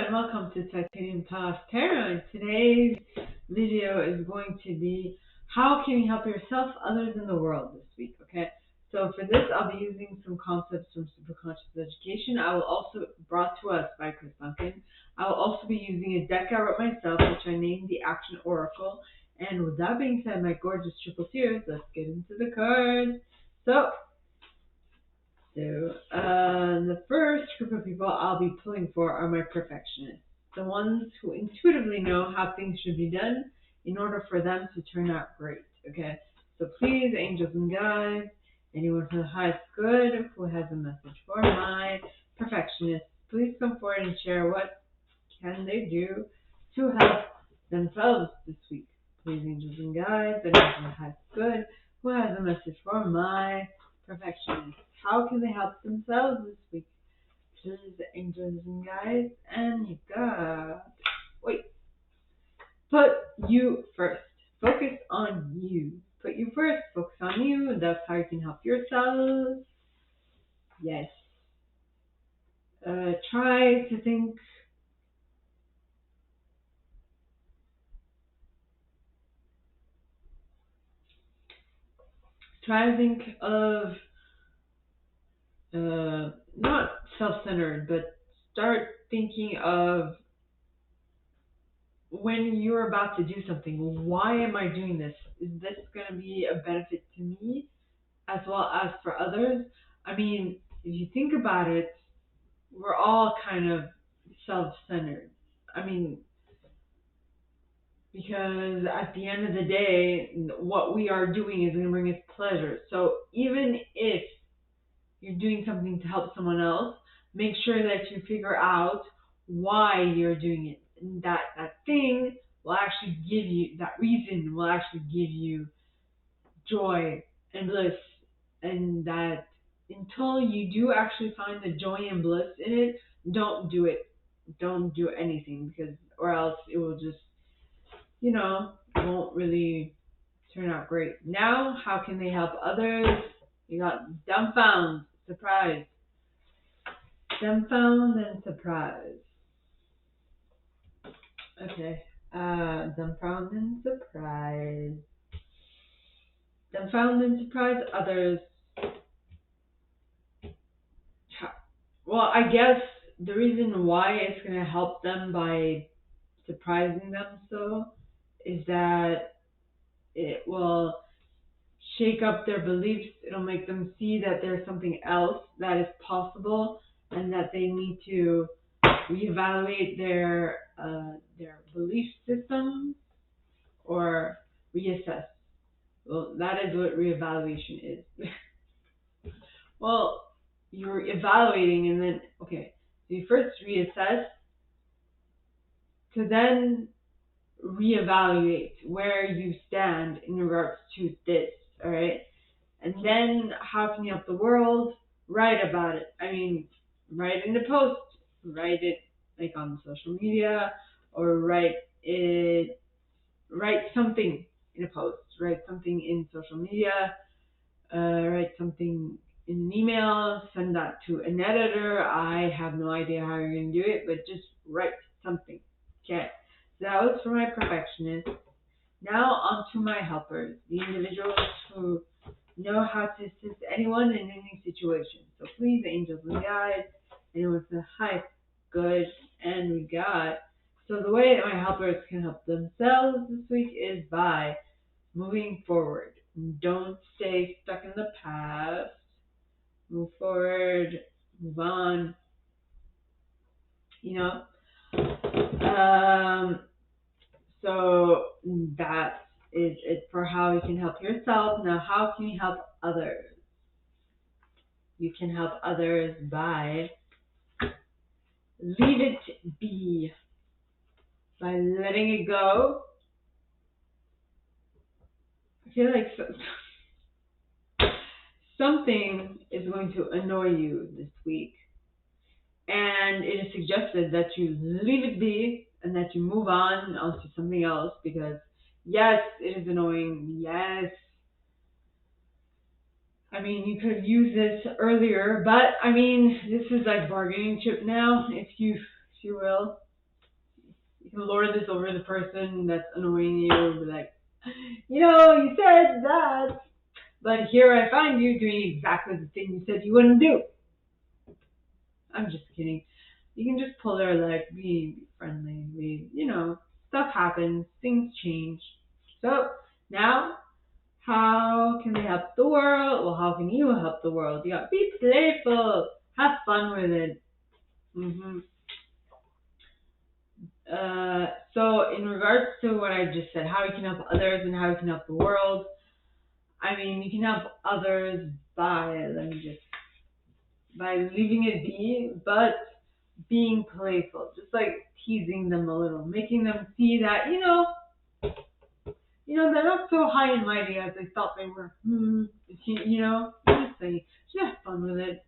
and welcome to titaniumtalarstarot. Today's video is going to be how can you help yourself, others, in the world this week, okay? So for this, I'll be using some concepts from Superconscious Education. I will also, brought to us by Chris Duncan, I will also be using a deck I wrote myself, which I named the Action Oracle. And with that being said, my gorgeous triple seers, let's get into the cards. So the first group of people I'll be pulling for are my perfectionists, the ones who intuitively know how things should be done in order for them to turn out great, okay? So please, angels and guides, anyone from the highest good who has a message for my perfectionists, please come forward and share what can they do to help themselves this week. Please, angels and guides, anyone from the highest good who has a message for my perfectionists. How can they help themselves this week? Please, angels and guides, and you got, put you first. Focus on you. Put you first. Focus on you. That's how you can help yourself. Yes. Try to think. Try to think of not self-centered, but start thinking of when you're about to do something. Why am I doing this? Is this going to be a benefit to me as well as for others? I mean, if you think about it, we're all kind of self-centered. I mean, because at the end of the day, what we are doing is going to bring us pleasure. So even if you're doing something to help someone else, make sure that you figure out why you're doing it. And that thing will actually give you, that reason will actually give you joy and bliss. And that until you do actually find the joy and bliss in it, don't do it. Don't do anything, because or else it will just, won't really turn out great. Now, how can they help others? You got dumbfound, surprise. Dumbfound and surprise. Okay. Dumbfound and surprise. Dumbfound and surprise others. Well, I guess the reason why it's going to help them by surprising them so is that it will shake up their beliefs. It'll make them see that there's something else that is possible and that they need to reevaluate their belief system or reassess. Well, that is what reevaluation is. Well, you're evaluating and then, okay, so you first reassess to then reevaluate where you stand in regards to this, all right? And then how can you help the world? Write about it. I mean, write in a post, write it like on social media, or write something in a post, write something in social media, write something in an email, send that to an editor. I have no idea how you're going to do it, but just write something. Okay, so that was for my perfectionists. Now on to my helpers, the individuals who know how to assist anyone in any situation. So please, angels and guides, anyone with the highest good, and we got. So the way that my helpers can help themselves this week is by moving forward. Don't stay stuck in the past. Move forward, move on. So that is it for how you can help yourself. Now, how can you help others? You can help others by leave it be, by letting it go. I feel like something is going to annoy you this week, and it is suggested that you leave it be and that you move on to something else, because yes, it is annoying. Yes, I mean, you could use this earlier, but I mean, this is like bargaining chip now, if you will. You can lord this over the person that's annoying you. Be like, you said that, but here I find you doing exactly the thing you said you wouldn't do. I'm just kidding. You can just pull their leg, be friendly, stuff happens, things change. So now, how can they help the world? Well, how can you help the world? You got be playful, have fun with it. hmm so in regards to what I just said, how you can help others and how you can help the world, I mean, you can help others by leaving it be, but being playful, just like teasing them a little, making them see that, they're not so high and mighty as they thought they were. Just say, just have fun with it.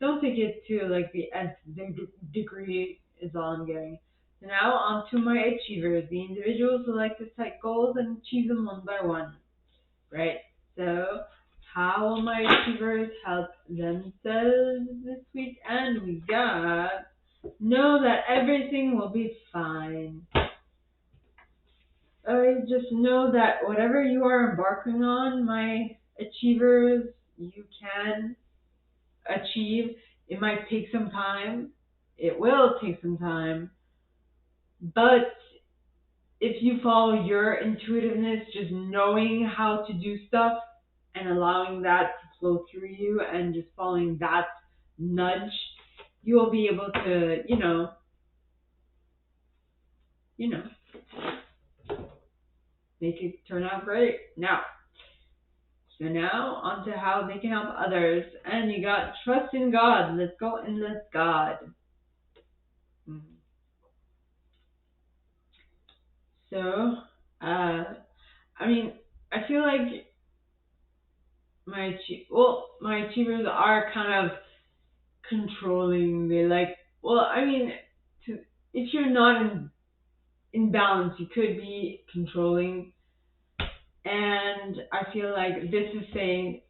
Don't take it to like the nth degree is all I'm getting. So now on to my achievers, the individuals who like to set goals and achieve them one by one, right? So how will my achievers help themselves this week? And we got, know that everything will be fine. I just know that whatever you are embarking on, my achievers, you can achieve. It might take some time. It will take some time. But if you follow your intuitiveness, just knowing how to do stuff and allowing that to flow through you and just following that nudge, you will be able to, you know, make it turn out great. So now on to how they can help others. And you got trust in God. Let's go and let God. So, I feel like my achievers are kind of controlling. They if you're not in balance, you could be controlling. And I feel like this is saying,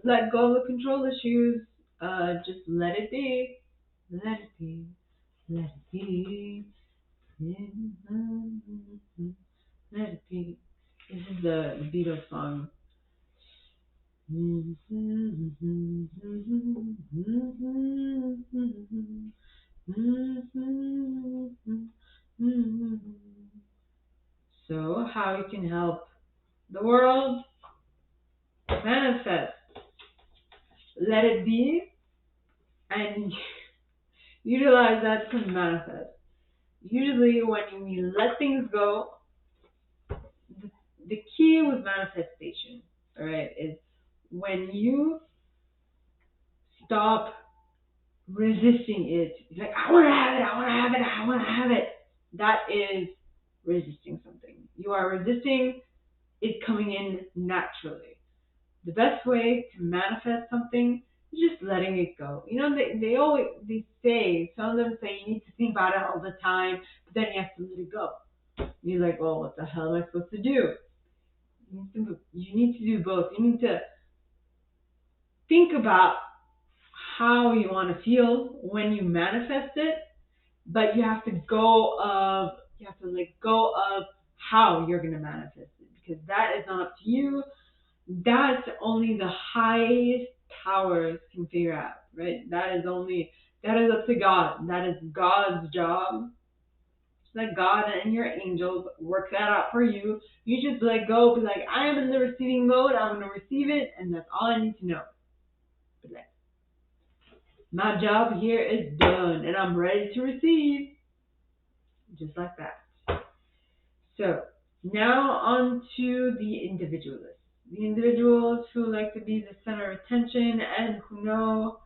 let go of the control issues. Just let it be. Let it be. Let it be. Let it be. This is the Beatles song. So, how you can help the world manifest. Let it be, and utilize that to manifest. Usually, when you let things go, the key with manifestation, all right, is when you stop resisting it. It's like, I want to have it, I want to have it, I want to have it. That is resisting something. You are resisting it coming in naturally. The best way to manifest something is just letting it go. They say, some of them say you need to think about it all the time, but then you have to let it go. You're like, well, what the hell am I supposed to do? You need to do both. You need to think about how you want to feel when you manifest it, but you have to let go of how you're going to manifest it, because that is not up to you. That's only the highest powers can figure out, right? That is up to God. That is God's job. Let God and your angels work that out for you. You just let go, be like, I am in the receiving mode, I'm going to receive it, and that's all I need to know. But like, my job here is done, and I'm ready to receive. Just like that. So, now on to the individualists. The individuals who like to be the center of attention and who know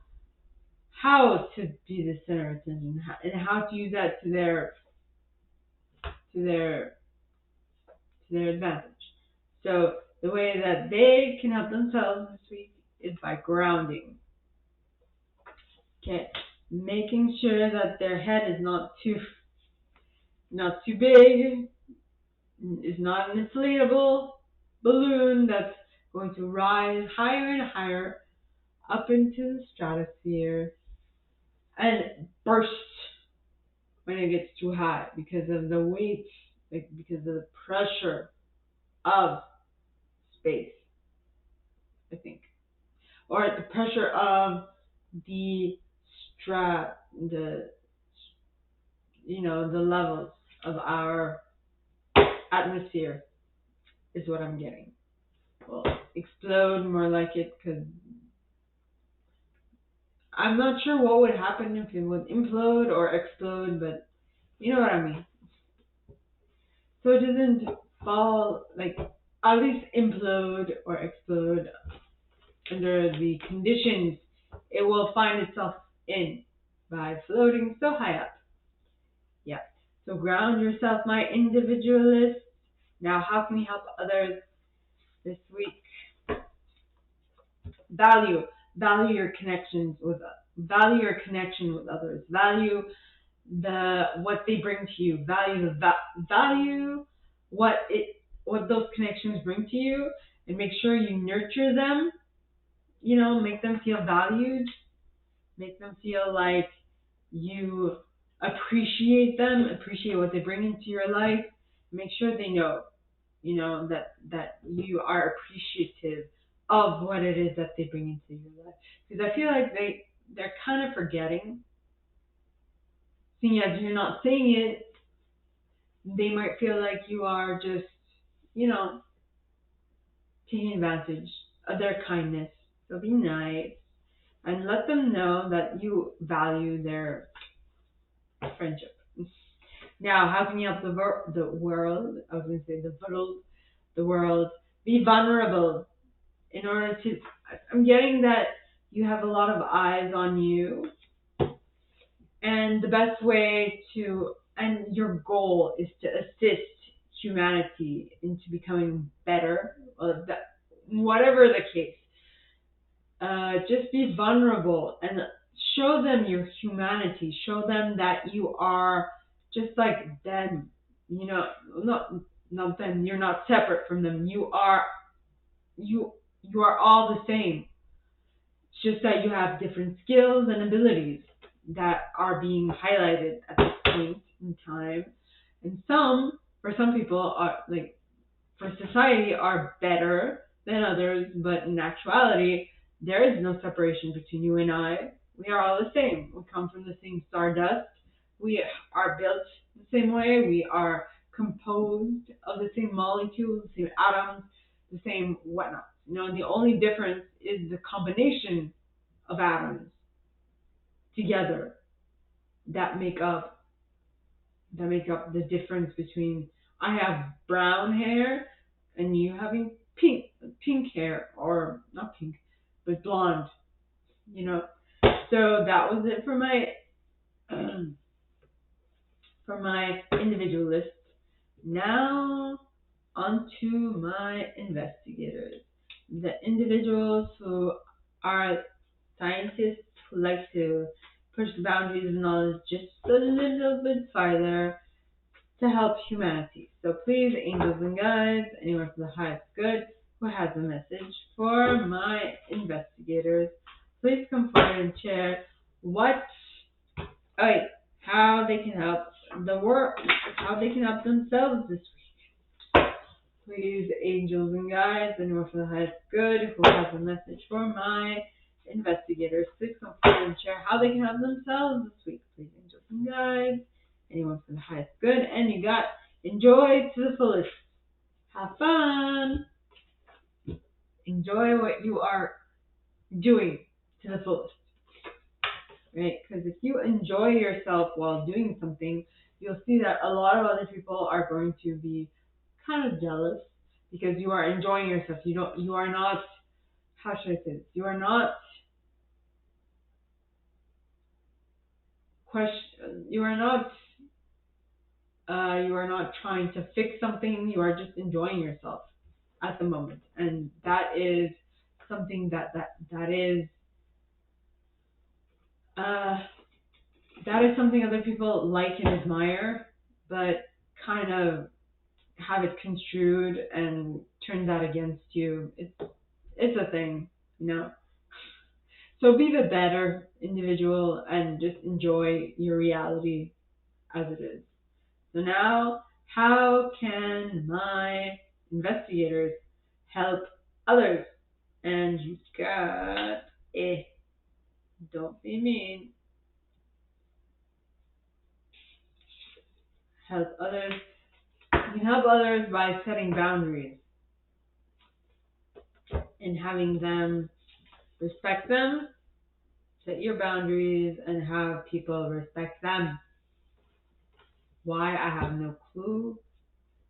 how to be the center of attention and how to use that to their advantage. So the way that they can help themselves this week is by grounding. Okay, making sure that their head is not too big, is not an inflatable balloon that's going to rise higher and higher up into the stratosphere and burst when it gets too high because of the weight, like because of the pressure of space, I think, or the pressure of the strap, the levels of our atmosphere is what I'm getting. Well, explode more like it, because I'm not sure what would happen if it would implode or explode, but you know what I mean. So it doesn't fall, like, at least implode or explode under the conditions it will find itself in by floating so high up. Yeah. So ground yourself, my individualist. Now, how can we help others this week? Value, value your connections with, value your connection with others. Value what they bring to you. Value what those connections bring to you, and make sure you nurture them. Make them feel valued. Make them feel like you appreciate them, appreciate what they bring into your life. Make sure they know, that you are appreciative of what it is that they bring into your life. Because I feel like they're kind of forgetting. Seeing as you're not saying it, they might feel like you are just, you know, taking advantage of their kindness. So be nice and let them know that you value their friendship. Now, how can you help the world? I was going to say the world. Be vulnerable in order to. I'm getting that you have a lot of eyes on you, and the best way to, and your goal is to assist humanity into becoming better, or whatever the case. Just be vulnerable and show them your humanity. Show them that you are just like them. Not them. You're not separate from them. You are all the same. It's just that you have different skills and abilities that are being highlighted at this point in time. And for some people, are like, for society, are better than others, but in actuality, there is no separation between you and I. We are all the same. We come from the same stardust. We are built the same way. We are composed of the same molecules, the same atoms, the same whatnot. The only difference is the combination of atoms together that make up the difference between I have brown hair and you having pink hair, or not pink, but blonde. So that was it for my individualist. Now onto my investigators, the individuals who are scientists who like to push the boundaries of knowledge just a little bit farther to help humanity. So please, angels and guides, anyone from the highest good who has a message for my investigators, please come forward and share how they can help the world, how they can help themselves this week. Please, angels and guides, anyone from the highest good who has a message for my investigators, please come forward and share how they can help themselves this week. Please, angels and guides, anyone from the highest good, and you got enjoy to the fullest. Have fun. Enjoy what you are doing to the fullest. Right? Because if you enjoy yourself while doing something, you'll see that a lot of other people are going to be kind of jealous because you are enjoying yourself. You are not, how should I say this? You are not you are not trying to fix something. You are just enjoying yourself at the moment, and that is something that is that is something other people like and admire, but kind of have it construed and turn that against you. It's a thing. So be the better individual and just enjoy your reality as it is. So now, how can my investigators help others? And you got it. Don't be mean. Help others. You can help others by setting boundaries and having them respect them. Set your boundaries and have people respect them. Why? I have no clue,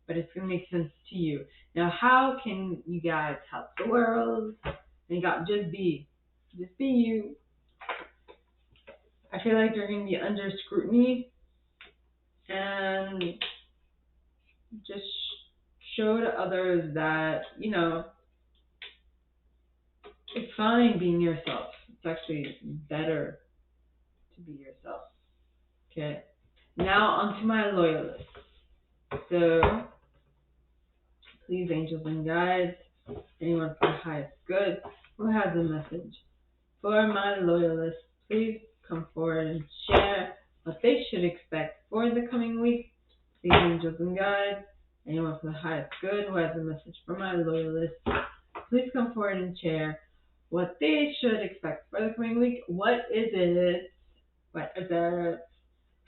but it's going to make sense to you. Now, how can you guys help the world? And you got just be you. I feel like you're going to be under scrutiny, and just show to others that, it's fine being yourself. It's actually better to be yourself. Okay. Now onto my loyalists. So please, angels and guides, anyone for the highest good who has a message for my loyalists, please come forward and share what they should expect for the coming week. Please, angels and guides, anyone for the highest good who has a message for my loyalists, please come forward and share what they should expect for the coming week. What is it?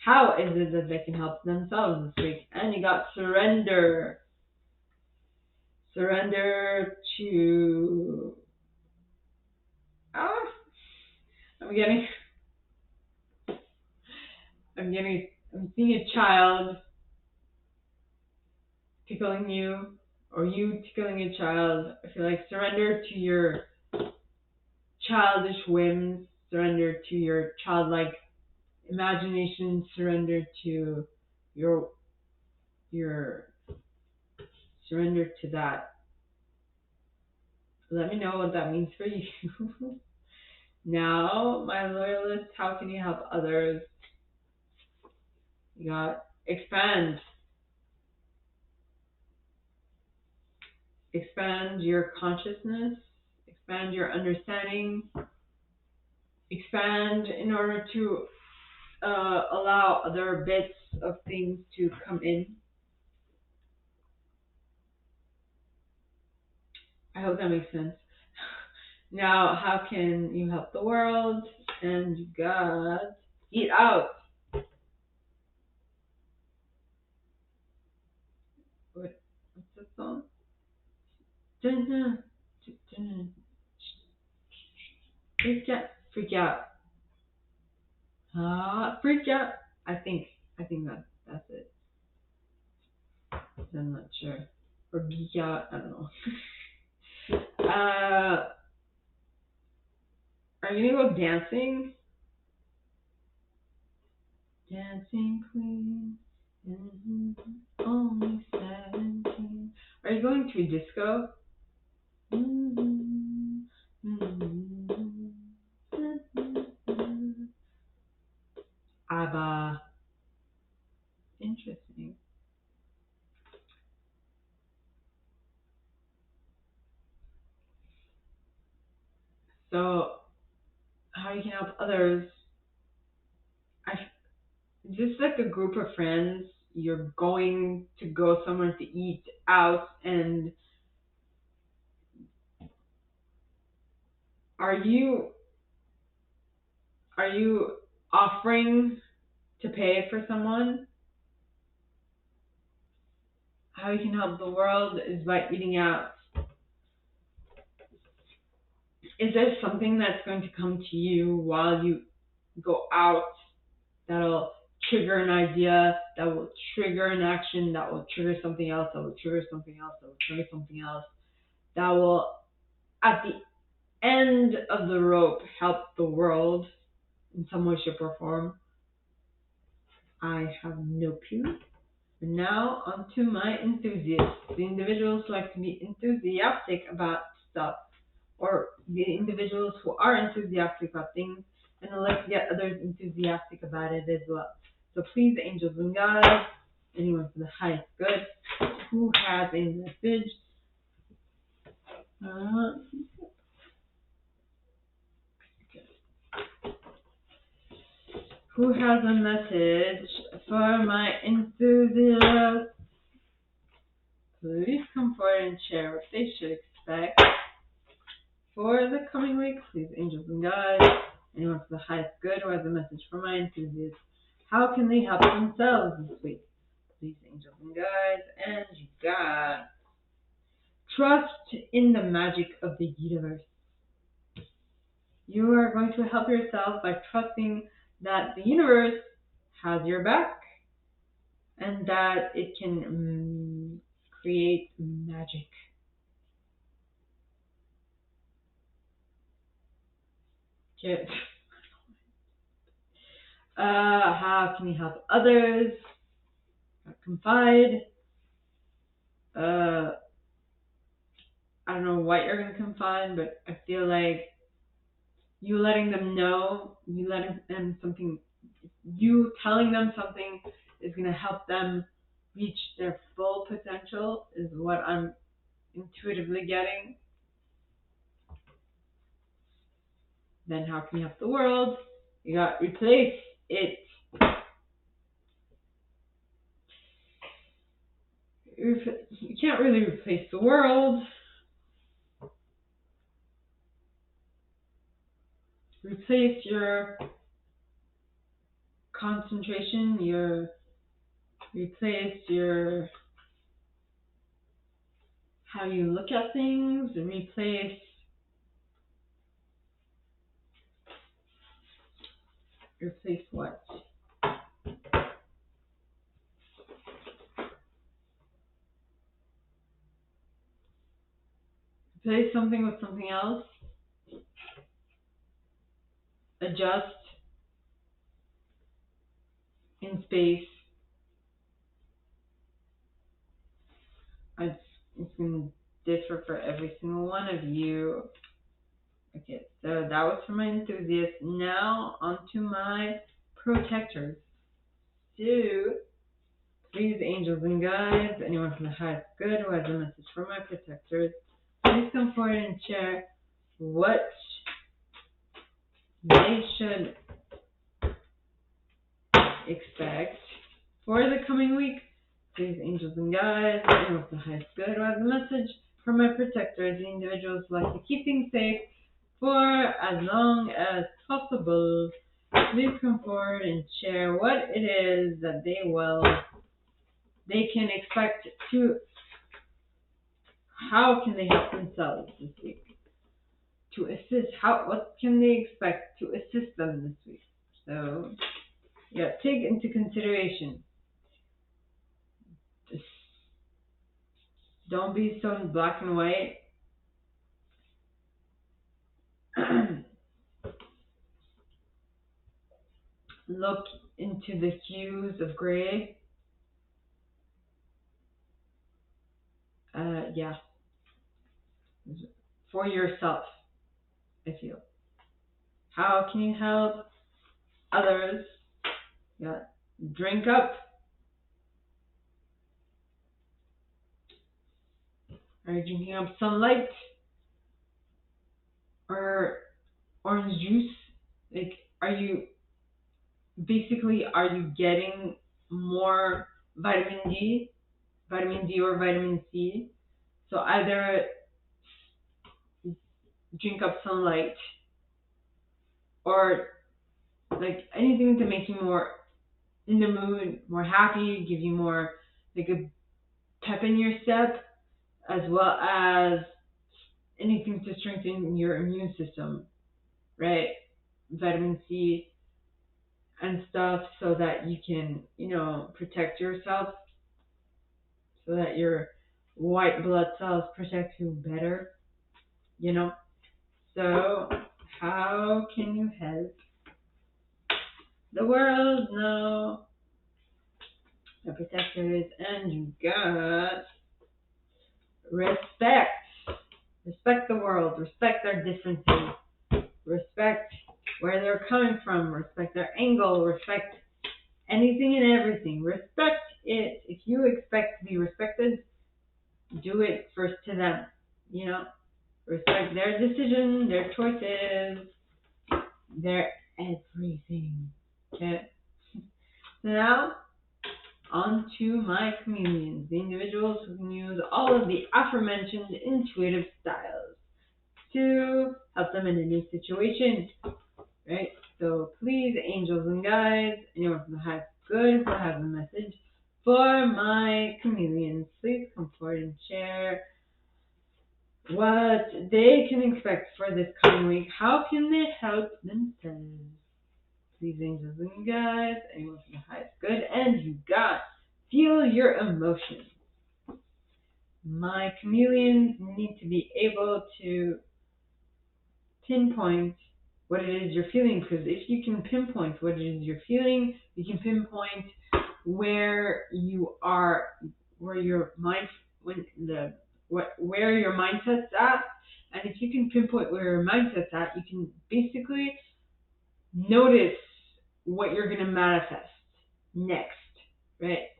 How is it that they can help themselves this week? And you got surrender. Surrender to... I'm seeing a child tickling you, or you tickling a child. I feel like surrender to your childish whims, surrender to your childlike imagination, surrender to your surrender to that. Let me know what that means for you. Now, my loyalists, how can you help others? You got expand. Expand your consciousness, expand your understanding, expand in order to allow other bits of things to come in. I hope that makes sense. Now, how can you help the world? And you got eat out. What's that song? Freak out. Freak out. Freak out. I think that's it. I'm not sure. Or geek out. I don't know. Are you gonna go dancing? Dancing queen, only 17. Are you going to a disco? ABBA. Interesting. So, how you can help others? Just like a group of friends, you're going to go somewhere to eat out, and are you offering to pay for someone? How you can help the world is by eating out. Is there something that's going to come to you while you go out that'll trigger an idea, that will trigger an action, that will trigger something else, that will trigger something else, that will trigger something else, that will, at the end of the rope, help the world in some way, shape, or form? I have no clue. And now, on to my enthusiasts, the individuals who like to be enthusiastic about stuff, or the individuals who are enthusiastic about things and would like to get others enthusiastic about it as well. So please, angels and guides, anyone for the highest good who has a message. Who has a message for my enthusiasts? Please come forward and share what they should expect for the coming week. Please, angels and guides, anyone for the highest good who has a message for my enthusiasts. How can they help themselves this week? Please, angels and guides, and you got trust in the magic of the universe. You are going to help yourself by trusting that the universe has your back and that it can create magic. Get. How can you help others? Confide. I don't know what you're going to confide, but I feel like you letting them know, you telling them something is going to help them reach their full potential is what I'm intuitively getting. Then how can you help the world? You got replace it. You can't really replace the world. Replace your concentration, replace your how you look at things, replace what? Replace something with something else. Adjust in space. It's going to differ for every single one of you. Okay, so that was for my enthusiasts. Now onto my protectors. So, please, angels and guides, anyone from the highest good who has a message for my protectors, please come forward and share what they should expect for the coming week. Please, angels and guides, anyone from the highest good who has a message for my protectors, the individuals who like to keep things safe for as long as possible. Please come forward and share what it is that they can expect to. How can they help themselves this week? To assist, what can they expect to assist them this week? So, yeah, take into consideration. Just don't be so black and white. Look into the hues of gray. Yeah. For yourself, I feel. How can you help others? Yeah. Drink up. Are you drinking up sunlight? Or orange juice? Like, are you getting more vitamin D or vitamin C? So either drink up sunlight or like anything to make you more in the mood, more happy, give you more like a pep in your step, as well as anything to strengthen your immune system, right? Vitamin C and stuff so that you can, protect yourself, so that your white blood cells protect you better, So how can you help the world know the protectors? And you got respect. Respect the world. Respect their differences. Respect where they're coming from. Respect their angle. Respect anything and everything. Respect it. If you expect to be respected, do it first to them. Respect their decision, their choices, their everything. Okay? on to my chameleons, the individuals who can use all of the aforementioned intuitive styles to help them in any situation, right? So please, angels and guides, anyone from the highest good who has a message for my chameleons, please come forward and share what they can expect for this coming week. How can they help themselves? Please, angels and guides, anyone from the highest good, and you got feel your emotions. My chameleons need to be able to pinpoint what it is you're feeling, because if you can pinpoint what it is you're feeling, you can pinpoint where you are, where your mind, where your mindset's at, and if you can pinpoint where your mindset's at, you can basically notice what you're going to manifest next, right?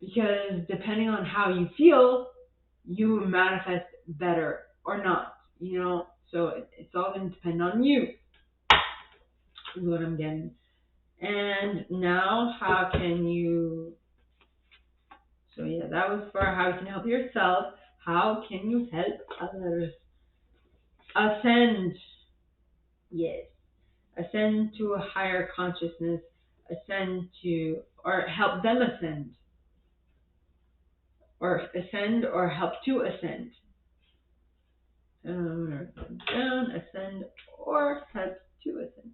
Because depending on how you feel, you manifest better or not, so it's all going to depend on you, is what I'm getting. And now, how can you, so yeah, that was for how you can help yourself. How can you help others? Ascend, yes. Ascend to a higher consciousness, ascend to, or help them ascend, or ascend, or help to ascend. Down, ascend, or help to ascend.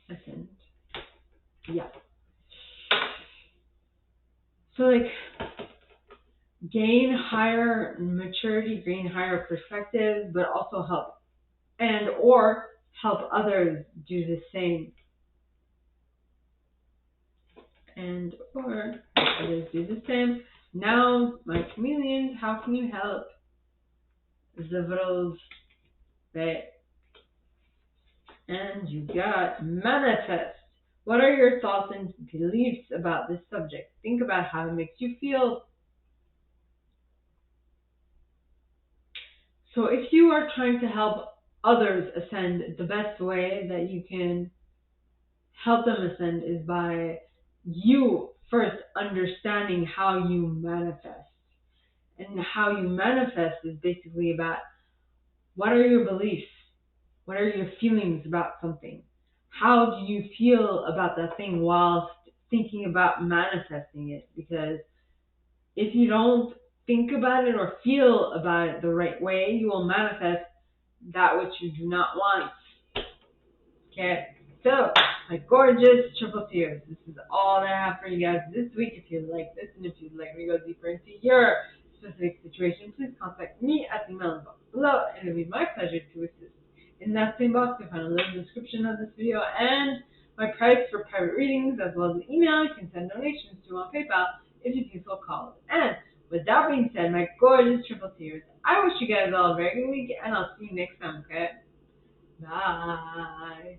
Ascend. Yeah. So gain higher maturity, gain higher perspective, but also help and or help others do the same. And or others do the same. Now, my chameleons, how can you help the world, right? And you got manifest. What are your thoughts and beliefs about this subject? Think about how it makes you feel. So if you are trying to help others ascend, the best way that you can help them ascend is by you first understanding how you manifest. And how you manifest is basically about what are your beliefs? What are your feelings about something? How do you feel about that thing whilst thinking about manifesting it? Because if you don't think about it or feel about it the right way, you will manifest that which you do not want. Okay? So, my gorgeous triple tears, this is all that I have for you guys this week. If you like this, and if you'd like me to go deeper into your specific situation, please contact me at the email box below, and it'll be my pleasure to assist. In that same box, you'll find a little description of this video and my price for private readings, as well as an email you can send donations to on PayPal if you feel so called. And with that being said, my gorgeous triple tears, I wish you guys all a very good week, and I'll see you next time, okay? Bye.